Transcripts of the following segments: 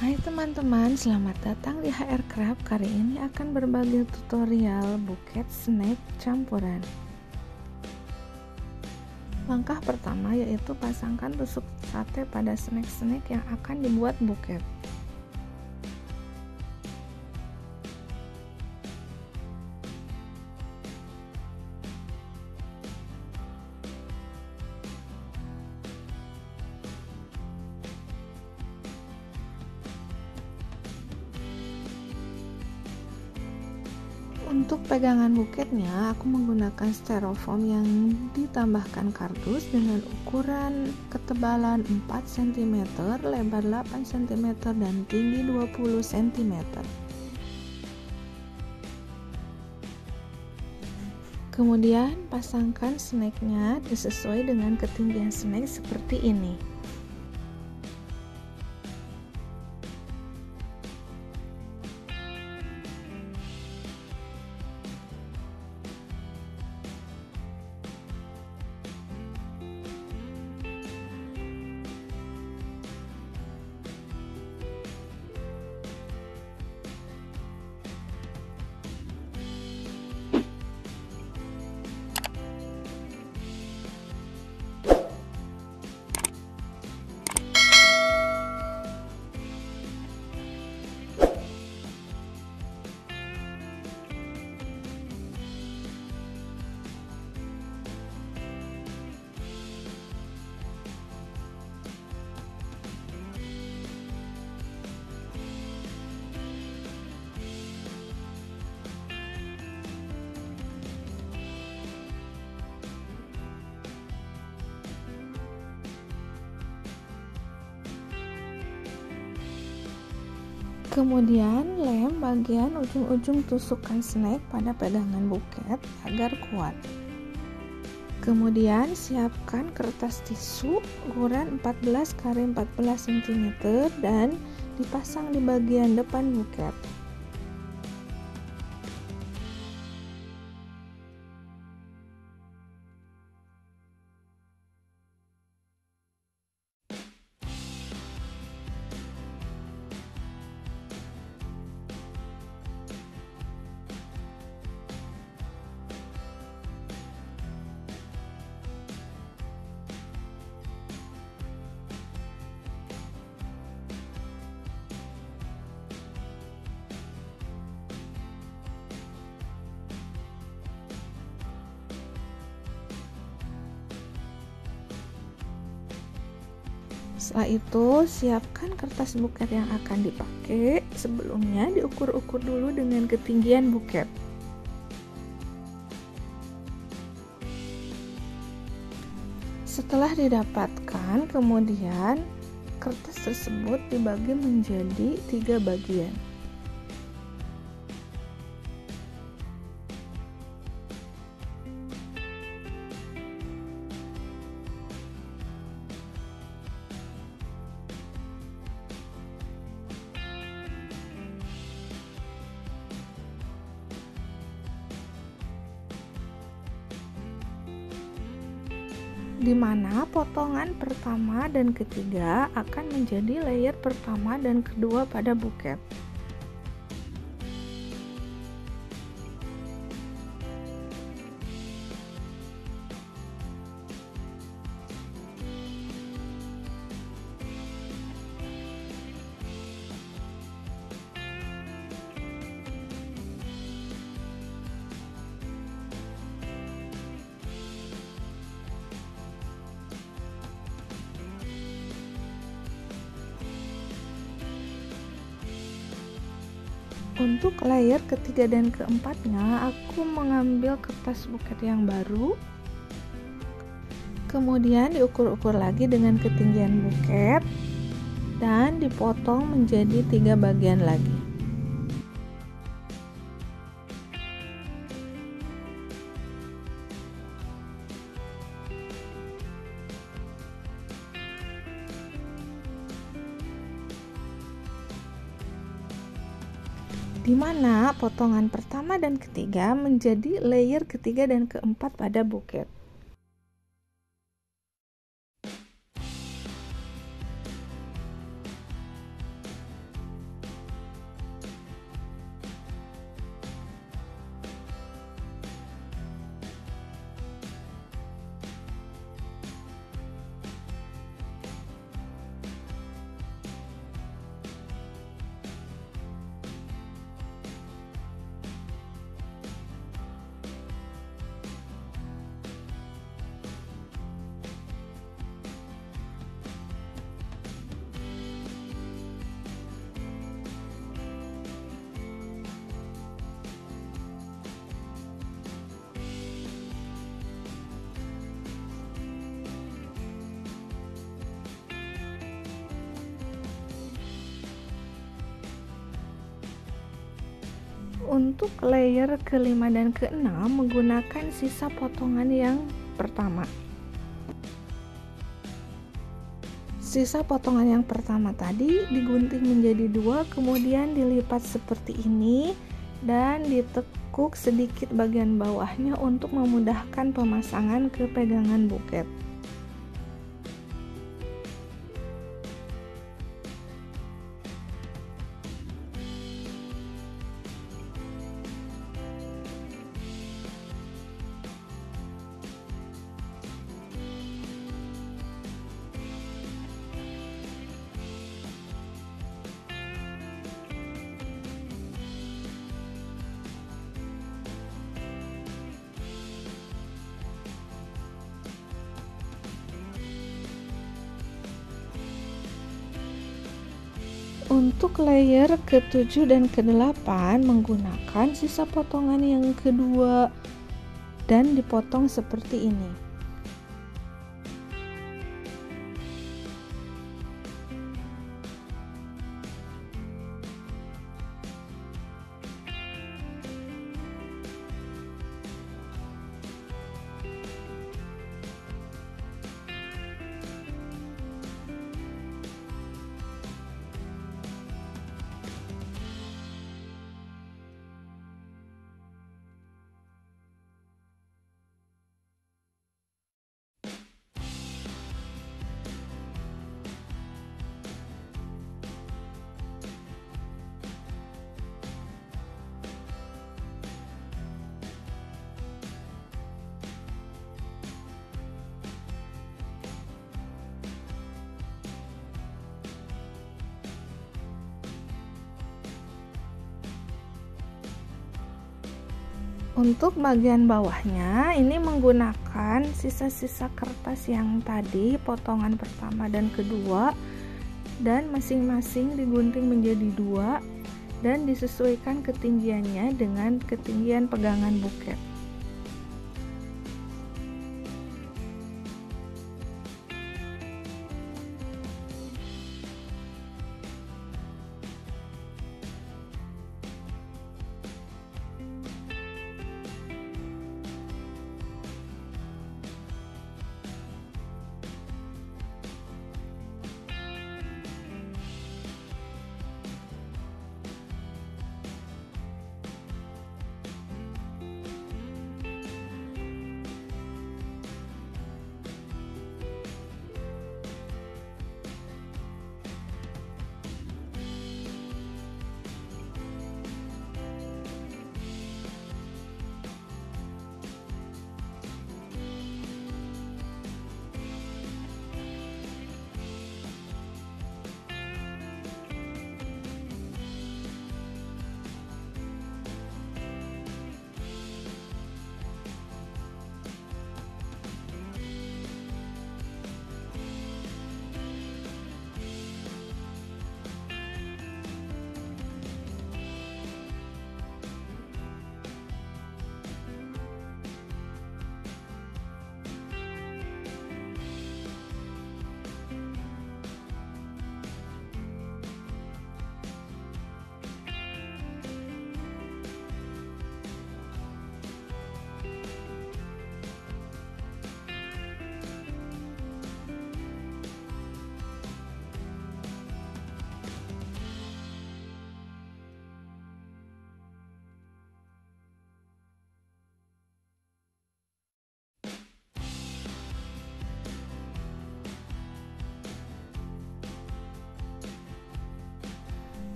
Hai teman-teman, selamat datang di HR Craft. Kali ini akan berbagi tutorial buket snack campuran. Langkah pertama yaitu pasangkan tusuk sate pada snack-snack yang akan dibuat buket. Untuk pegangan buketnya, aku menggunakan styrofoam yang ditambahkan kardus dengan ukuran ketebalan 4 cm, lebar 8 cm, dan tinggi 20 cm. Kemudian pasangkan snacknya sesuai dengan ketinggian snack seperti ini. Kemudian lem bagian ujung-ujung tusukan snack pada pegangan buket agar kuat. Kemudian siapkan kertas tisu ukuran 14x14 cm dan dipasang di bagian depan buket. Setelah itu, siapkan kertas buket yang akan dipakai. Sebelumnya diukur-ukur dulu dengan ketinggian buket. Setelah didapatkan, kemudian kertas tersebut dibagi menjadi 3 bagian. Di mana potongan pertama dan ketiga akan menjadi layer pertama dan kedua pada buket. Untuk layer ketiga dan keempatnya, aku mengambil kertas buket yang baru. Kemudian diukur-ukur lagi dengan ketinggian buket dan dipotong menjadi 3 bagian lagi. Di mana potongan pertama dan ketiga menjadi layer ketiga dan keempat pada buket. Untuk layer ke-5 dan ke-6 menggunakan sisa potongan yang pertama. Sisa potongan yang pertama tadi digunting menjadi 2, kemudian dilipat seperti ini dan ditekuk sedikit bagian bawahnya untuk memudahkan pemasangan ke pegangan buket. Untuk layer ke-7 dan ke-8 menggunakan sisa potongan yang kedua dan dipotong seperti ini. Untuk bagian bawahnya ini menggunakan sisa-sisa kertas yang tadi potongan pertama dan kedua, dan masing-masing digunting menjadi 2 dan disesuaikan ketinggiannya dengan ketinggian pegangan buket.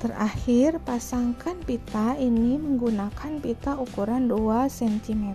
Terakhir, pasangkan pita ini menggunakan pita ukuran 2 cm.